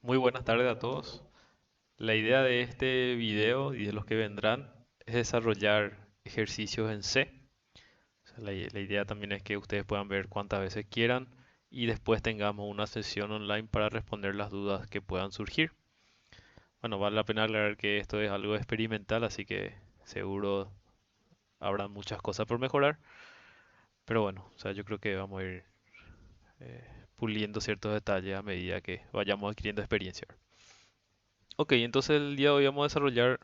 Muy buenas tardes a todos. La idea de este video y de los que vendrán es desarrollar ejercicios en C. O sea, la idea también es que ustedes puedan ver cuantas veces quieran y después tengamos una sesión online para responder las dudas que puedan surgir. Bueno, vale la pena aclarar que esto es algo experimental, así que seguro habrá muchas cosas por mejorar. Pero bueno, o sea, yo creo que vamos a ir eh, puliendo ciertos detalles a medida que vayamos adquiriendo experiencia. Ok, entonces el día de hoy vamos a desarrollar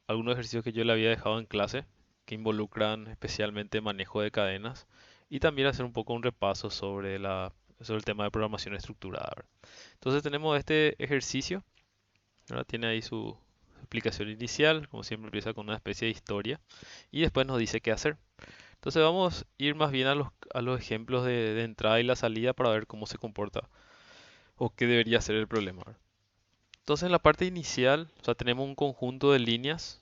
algunos ejercicios que yo le había dejado en clase, que involucran especialmente manejo de cadenas y también hacer un poco un repaso sobre sobre el tema de programación estructurada, ¿verdad? Entonces tenemos este ejercicio, ¿verdad? Tiene ahí su explicación inicial, como siempre empieza con una especie de historia y después nos dice qué hacer. Entonces vamos a ir más bien a a los ejemplos de entrada y la salida para ver cómo se comporta o qué debería ser el problema, ¿verdad? Entonces en la parte inicial, o sea, tenemos un conjunto de líneas.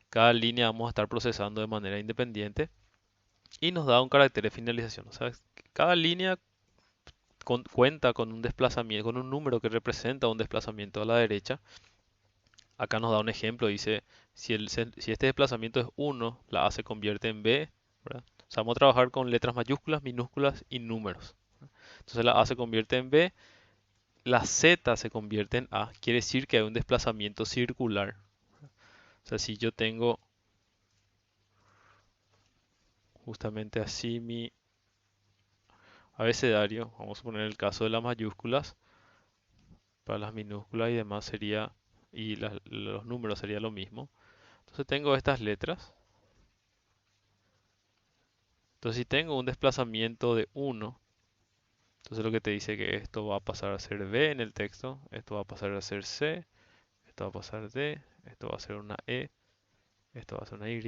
Cada línea vamos a estar procesando de manera independiente y nos da un carácter de finalización. O sea, cada línea cuenta con un desplazamiento, con un número que representa un desplazamiento a la derecha. Acá nos da un ejemplo, dice, si este desplazamiento es 1, la A se convierte en B, ¿verdad? O sea, vamos a trabajar con letras mayúsculas, minúsculas y números. Entonces la A se convierte en B, la Z se convierte en A, quiere decir que hay un desplazamiento circular. O sea, si yo tengo justamente así mi abecedario, vamos a poner el caso de las mayúsculas, para las minúsculas y demás sería, y los números sería lo mismo. Entonces tengo estas letras. Entonces si tengo un desplazamiento de 1, entonces lo que te dice que esto va a pasar a ser B en el texto, esto va a pasar a ser C, esto va a pasar a D, esto va a ser una E, esto va a ser una Y,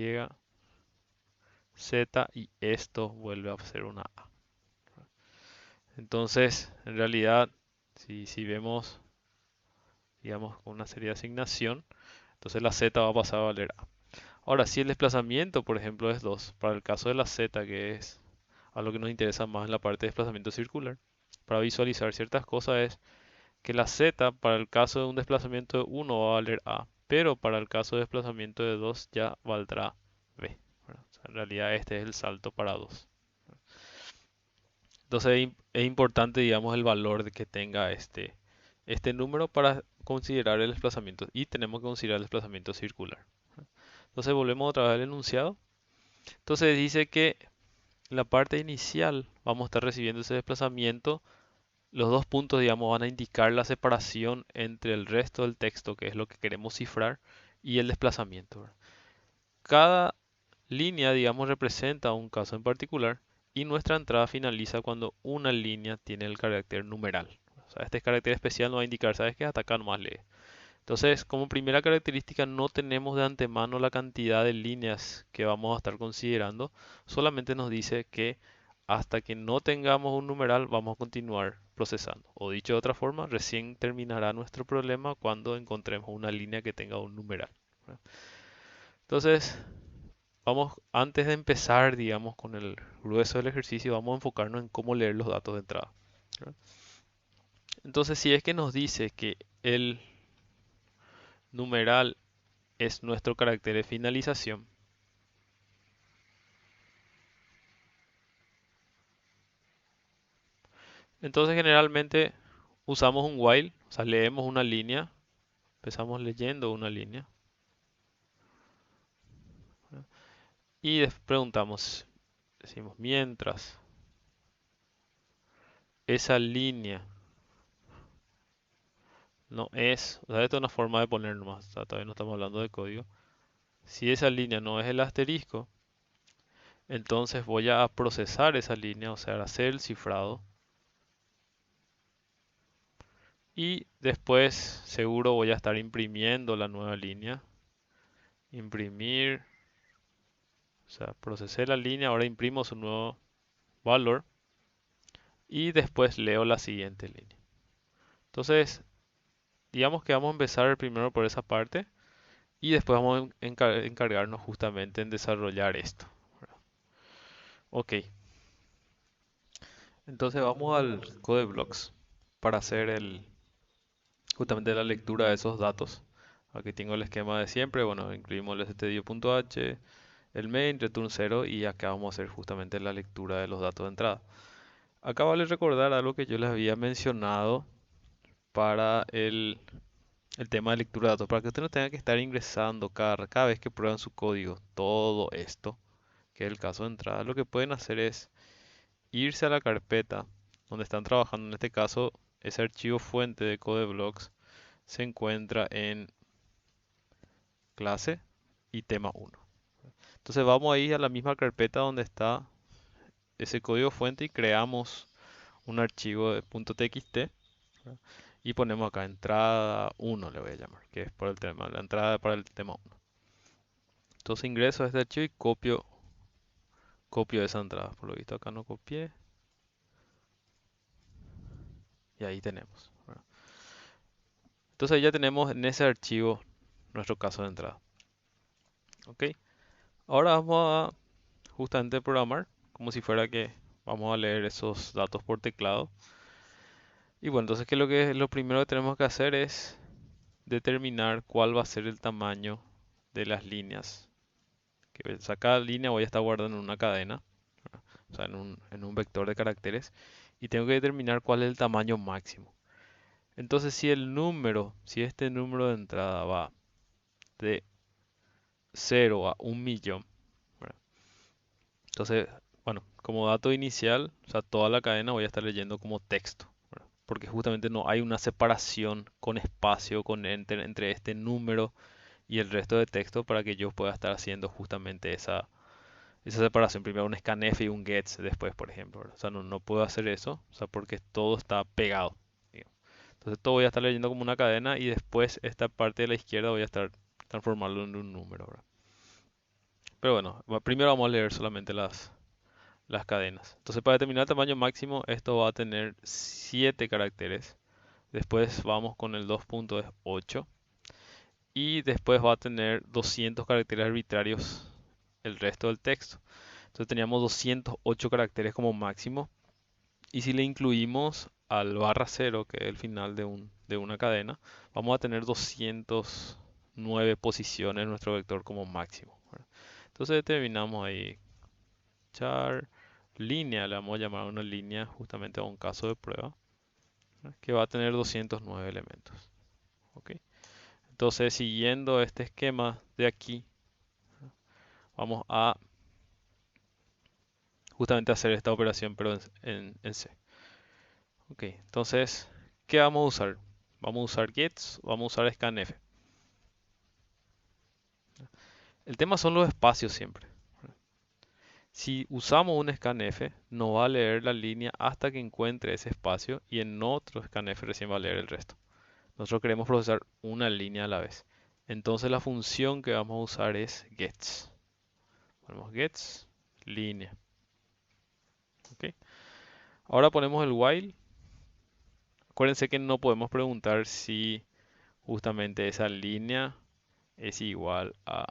Z y esto vuelve a ser una A. Entonces, en realidad, si vemos, digamos, con una serie de asignación, entonces la Z va a pasar a valer A. Ahora, si el desplazamiento, por ejemplo, es 2, para el caso de la Z, que es a lo que nos interesa más en la parte de desplazamiento circular, para visualizar ciertas cosas es que la Z, para el caso de un desplazamiento de 1 va a valer A, pero para el caso de desplazamiento de 2 ya valdrá B, ¿verdad? O sea, en realidad este es el salto para 2. Entonces es importante, digamos, el valor de que tenga este número para considerar el desplazamiento y tenemos que considerar el desplazamiento circular. Entonces volvemos otra vez al enunciado. Entonces dice que en la parte inicial vamos a estar recibiendo ese desplazamiento. Los dos puntos, digamos, van a indicar la separación entre el resto del texto, que es lo que queremos cifrar, y el desplazamiento, ¿verdad? Cada línea, digamos, representa un caso en particular y nuestra entrada finaliza cuando una línea tiene el carácter numeral. O sea, este carácter especial nos va a indicar, ¿sabes qué? Hasta acá nomás lee. Entonces, como primera característica, no tenemos de antemano la cantidad de líneas que vamos a estar considerando, solamente nos dice que hasta que no tengamos un numeral vamos a continuar procesando. O dicho de otra forma, recién terminará nuestro problema cuando encontremos una línea que tenga un numeral, ¿verdad? Entonces, vamos, antes de empezar, digamos, con el grueso del ejercicio, vamos a enfocarnos en cómo leer los datos de entrada, ¿verdad? Entonces, si es que nos dice que el numeral es nuestro carácter de finalización. Entonces generalmente usamos un while, o sea, leemos una línea, empezamos leyendo una línea, ¿verdad? Y preguntamos, decimos, mientras esa línea no es, o sea, esto es una forma de poner nomás, o sea, todavía no estamos hablando de código. Si esa línea no es el asterisco, entonces voy a procesar esa línea, o sea, hacer el cifrado y después seguro voy a estar imprimiendo la nueva línea. Imprimir, o sea, procesé la línea, ahora imprimo su nuevo valor y después leo la siguiente línea. Entonces, digamos que vamos a empezar primero por esa parte y después vamos a encargarnos justamente en desarrollar esto, ¿verdad? Ok, entonces vamos al code blocks para hacer justamente la lectura de esos datos. Aquí tengo el esquema de siempre, bueno, incluimos el stdio.h, el main, return 0 y acá vamos a hacer justamente la lectura de los datos de entrada. Acá vale recordar algo que yo les había mencionado para el tema de lectura de datos, para que usted no tenga que estar ingresando cada vez que prueban su código, todo esto, que es el caso de entrada. Lo que pueden hacer es irse a la carpeta donde están trabajando. En este caso, ese archivo fuente de CodeBlocks se encuentra en clase y tema 1. Entonces vamos ahí a la misma carpeta donde está ese código fuente y creamos un archivo de .txt, ¿verdad? Y ponemos acá entrada 1, le voy a llamar, que es por el tema, la entrada para el tema 1. Entonces ingreso a este archivo y copio esa entrada. Por lo visto acá no copié y ahí tenemos, ¿verdad? Entonces ya tenemos en ese archivo nuestro caso de entrada. Ok, ahora vamos a justamente programar como si fuera que vamos a leer esos datos por teclado. Y bueno, entonces lo primero que tenemos que hacer es determinar cuál va a ser el tamaño de las líneas. Cada línea voy a estar guardando en una cadena, ¿verdad? O sea, en un vector de caracteres, y tengo que determinar cuál es el tamaño máximo. Entonces, si este número de entrada va de 0 a 1.000.000, ¿verdad? Entonces, bueno, como dato inicial, o sea, toda la cadena voy a estar leyendo como texto, ¿verdad? Porque justamente no hay una separación con espacio, con enter entre este número y el resto de texto para que yo pueda estar haciendo justamente esa separación. Primero un scanf y un gets después, por ejemplo, ¿verdad? O sea, no puedo hacer eso, o sea, porque todo está pegado, digamos. Entonces todo voy a estar leyendo como una cadena y después esta parte de la izquierda voy a estar transformarlo en un número, ¿verdad? Pero bueno, primero vamos a leer solamente las cadenas. Entonces para determinar el tamaño máximo, esto va a tener 7 caracteres. Después vamos con el 2.8 y después va a tener 200 caracteres arbitrarios el resto del texto. Entonces teníamos 208 caracteres como máximo. Y si le incluimos al barra cero, que es el final de una cadena, vamos a tener 209 posiciones en nuestro vector como máximo, ¿verdad? Entonces determinamos ahí char línea, le vamos a llamar a una línea justamente a un caso de prueba, ¿verdad? Que va a tener 209 elementos. ¿Ok? Entonces siguiendo este esquema de aquí, vamos a justamente hacer esta operación pero en C. Ok, entonces, ¿qué vamos a usar? Vamos a usar gets, vamos a usar scanf. El tema son los espacios siempre. Si usamos un scanf, no va a leer la línea hasta que encuentre ese espacio y en otro scanf recién va a leer el resto. Nosotros queremos procesar una línea a la vez. Entonces la función que vamos a usar es gets. Ponemos gets línea. ¿Ok? Ahora ponemos el while. Acuérdense que no podemos preguntar si justamente esa línea es igual a...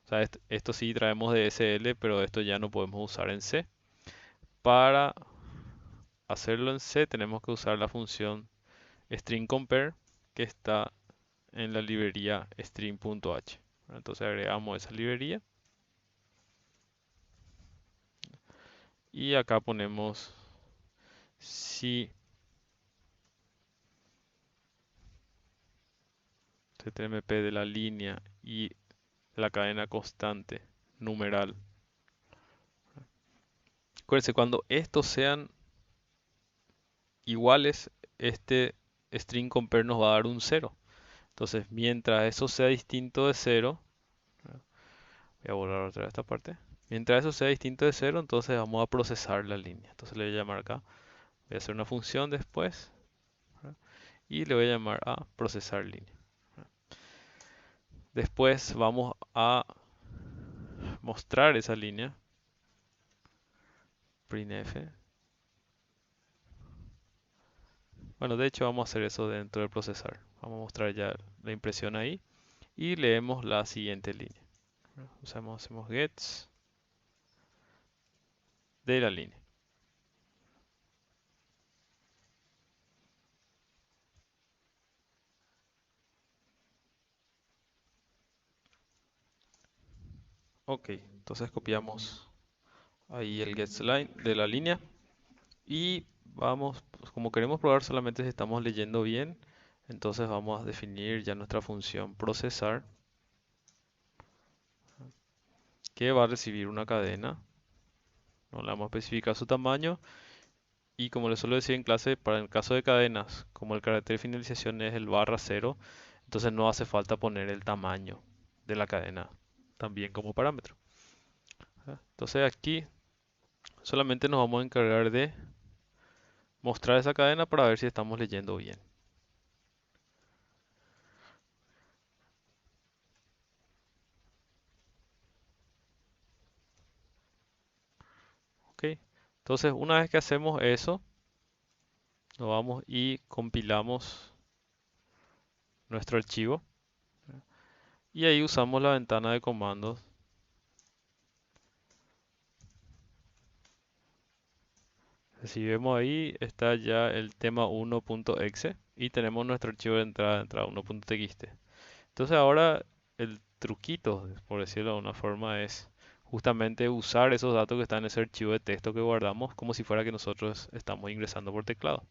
O sea, esto sí traemos de SL, pero esto ya no podemos usar en C. Para hacerlo en C tenemos que usar la función string compare que está en la librería string.h. Entonces agregamos esa librería y acá ponemos si ctmp de la línea y la cadena constante numeral. Acuérdense, cuando estos sean iguales, este string compare nos va a dar un 0. Entonces, mientras eso sea distinto de 0, voy a borrar otra vez esta parte. Mientras eso sea distinto de 0, entonces vamos a procesar la línea. Entonces le voy a llamar acá, voy a hacer una función después, ¿verdad? Y le voy a llamar a procesar línea, ¿verdad? Después vamos a mostrar esa línea, printf. Bueno, de hecho vamos a hacer eso dentro del procesar. Vamos a mostrar ya la impresión ahí y leemos la siguiente línea, ¿verdad? Hacemos gets de la línea. Ok, entonces copiamos ahí el getLine de la línea y vamos, pues, como queremos probar solamente si estamos leyendo bien, entonces vamos a definir ya nuestra función procesar que va a recibir una cadena. No le vamos a especificar su tamaño y como les suelo decir en clase, para el caso de cadenas, como el carácter de finalización es el barra cero, entonces no hace falta poner el tamaño de la cadena también como parámetro. Entonces aquí solamente nos vamos a encargar de mostrar esa cadena para ver si estamos leyendo bien. Ok, entonces una vez que hacemos eso, nos vamos y compilamos nuestro archivo y ahí usamos la ventana de comandos. Si vemos ahí, está ya el tema 1.exe y tenemos nuestro archivo de entrada 1.txt. Entonces ahora el truquito, por decirlo de una forma, es justamente usar esos datos que están en ese archivo de texto que guardamos como si fuera que nosotros estamos ingresando por teclado.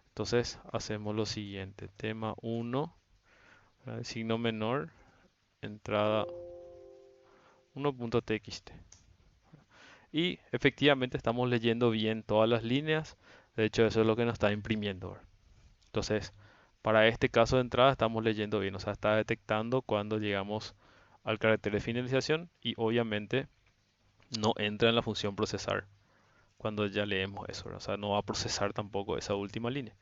Entonces hacemos lo siguiente, tema 1, signo menor, entrada 1.txt. Y efectivamente estamos leyendo bien todas las líneas, de hecho eso es lo que nos está imprimiendo. Entonces, para este caso de entrada estamos leyendo bien, o sea, está detectando cuando llegamos al carácter de finalización y obviamente no entra en la función procesar cuando ya leemos eso, ¿verdad? O sea, no va a procesar tampoco esa última línea.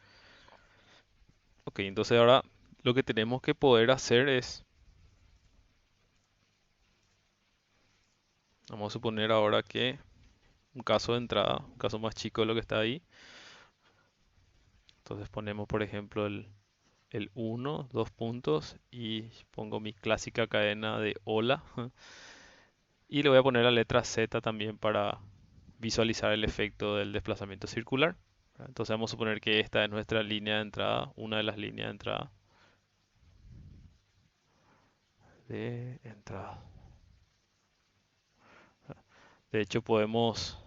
Ok, entonces ahora lo que tenemos que poder hacer es, vamos a suponer ahora que un caso de entrada, un caso más chico de lo que está ahí, entonces ponemos por ejemplo el 1, dos puntos y pongo mi clásica cadena de hola y le voy a poner la letra Z también para visualizar el efecto del desplazamiento circular. Entonces vamos a suponer que esta es nuestra línea de entrada, una de las líneas de entrada. De entrada. De hecho podemos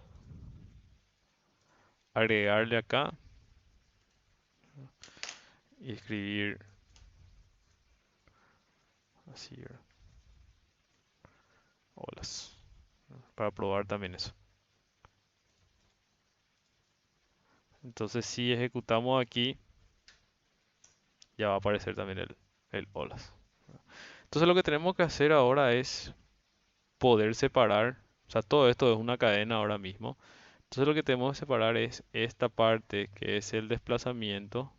agregarle acá y escribir así, ¿verdad? Olas, para probar también eso. Entonces si ejecutamos aquí, ya va a aparecer también el olas. Entonces lo que tenemos que hacer ahora es poder separar, o sea, todo esto es una cadena ahora mismo. Entonces lo que tenemos que separar es esta parte que es el desplazamiento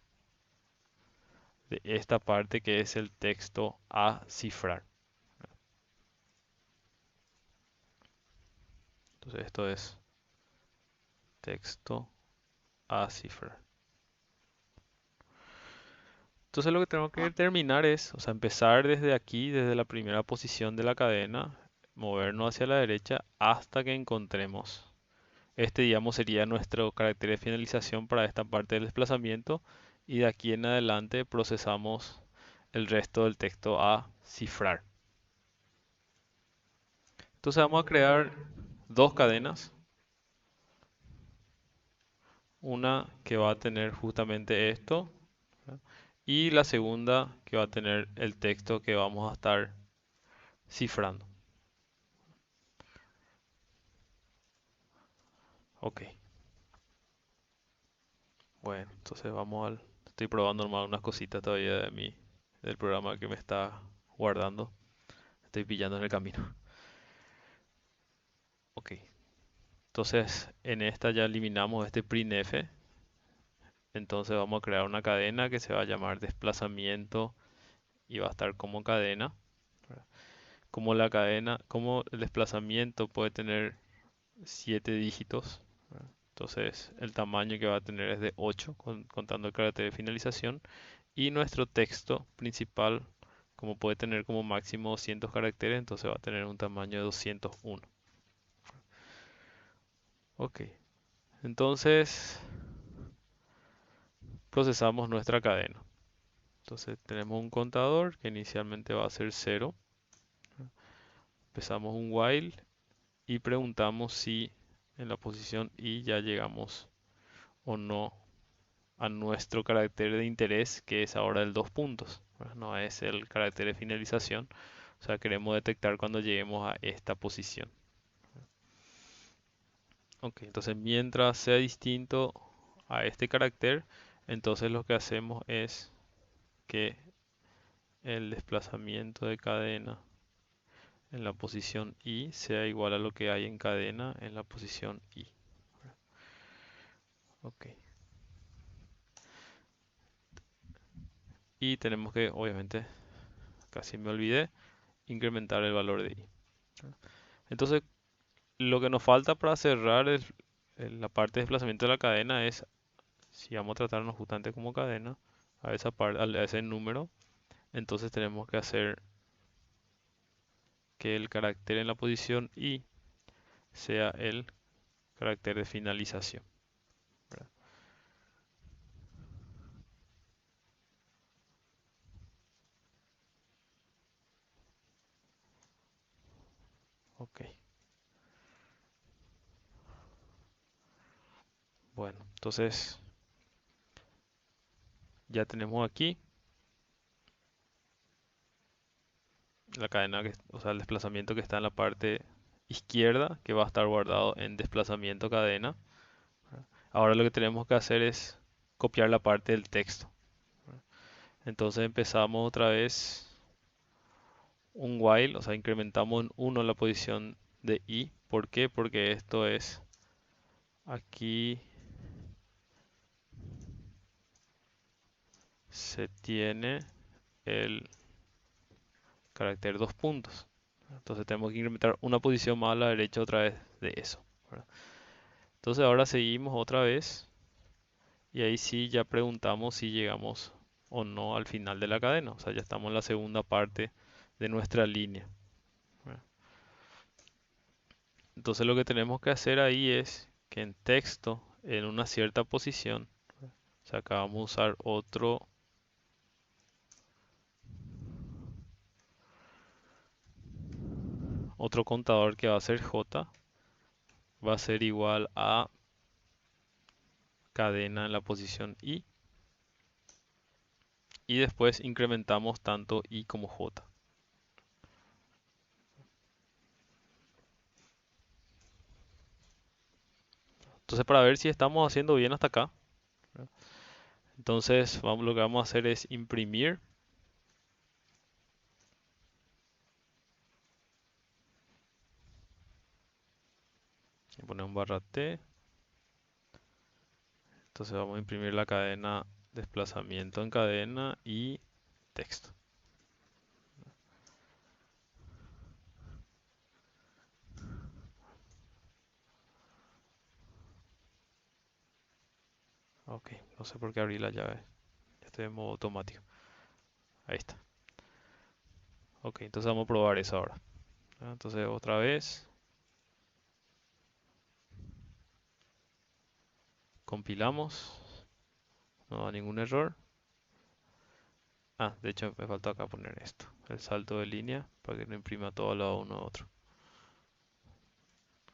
de esta parte que es el texto a cifrar. Entonces esto es texto a cifrar. Entonces lo que tenemos que determinar es, o sea, empezar desde aquí, desde la primera posición de la cadena, movernos hacia la derecha hasta que encontremos. Este, digamos, sería nuestro carácter de finalización para esta parte del desplazamiento y de aquí en adelante procesamos el resto del texto a cifrar. Entonces vamos a crear dos cadenas. Una que va a tener justamente esto, ¿verdad? Y la segunda que va a tener el texto que vamos a estar cifrando. Ok, bueno, entonces vamos al... Estoy probando nomás unas cositas todavía del programa que me está guardando. Estoy pillando en el camino. Ok, entonces en esta ya eliminamos este printf. Entonces vamos a crear una cadena que se va a llamar desplazamiento y va a estar como cadena. ¿Verdad? Como la cadena, como el desplazamiento puede tener 7 dígitos, ¿verdad? Entonces el tamaño que va a tener es de 8, contando el carácter de finalización. Y nuestro texto principal, como puede tener como máximo 200 caracteres, entonces va a tener un tamaño de 201. Ok, entonces procesamos nuestra cadena. Entonces tenemos un contador que inicialmente va a ser 0, empezamos un while y preguntamos si en la posición i ya llegamos o no a nuestro carácter de interés, que es ahora el 2 puntos, ¿verdad? No es el carácter de finalización. O sea, queremos detectar cuando lleguemos a esta posición. Ok, entonces mientras sea distinto a este carácter, entonces lo que hacemos es que el desplazamiento de cadena en la posición i sea igual a lo que hay en cadena en la posición i. Ok. Y tenemos que, obviamente, casi me olvidé, incrementar el valor de i. Entonces, lo que nos falta para cerrar la parte de desplazamiento de la cadena es, si vamos a tratarnos justamente como cadena, a esa parte, a ese número, entonces tenemos que hacer que el carácter en la posición i sea el carácter de finalización, ¿verdad? Ok, bueno, entonces ya tenemos aquí la cadena, o sea, el desplazamiento que está en la parte izquierda, que va a estar guardado en desplazamiento cadena. Ahora lo que tenemos que hacer es copiar la parte del texto. Entonces empezamos otra vez un while, o sea, incrementamos en 1 la posición de i. ¿Por qué? Porque esto es aquí se tiene el carácter 2 puntos. Entonces tenemos que incrementar una posición más a la derecha otra vez de eso, ¿verdad? Entonces ahora seguimos otra vez y ahí sí ya preguntamos si llegamos o no al final de la cadena. O sea, ya estamos en la segunda parte de nuestra línea, ¿verdad? Entonces lo que tenemos que hacer ahí es que en texto, en una cierta posición, o sea, acá vamos a usar otro contador que va a ser j, va a ser igual a cadena en la posición i, y después incrementamos tanto i como j. Entonces para ver si estamos haciendo bien hasta acá, ¿verdad? Entonces lo que vamos a hacer es imprimir y poner un barra t. Entonces vamos a imprimir la cadena desplazamiento en cadena y texto. Ok, no sé por qué abrí la llave. Ya estoy en modo automático. Ahí está. Ok, entonces vamos a probar eso ahora. Entonces otra vez compilamos. No da ningún error. De hecho me faltó acá poner esto. El salto de línea para que no imprima todo al lado uno a otro.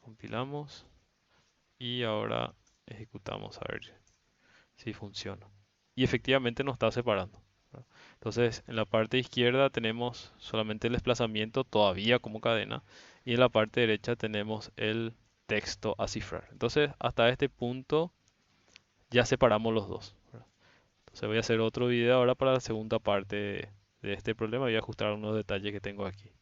Compilamos. Y ahora ejecutamos a ver si funciona. Y efectivamente nos está separando, ¿verdad? Entonces, en la parte izquierda tenemos solamente el desplazamiento todavía como cadena y en la parte derecha tenemos el texto a cifrar. Entonces, hasta este punto ya separamos los dos, ¿verdad? Entonces, voy a hacer otro video ahora para la segunda parte de este problema y voy a ajustar unos detalles que tengo aquí.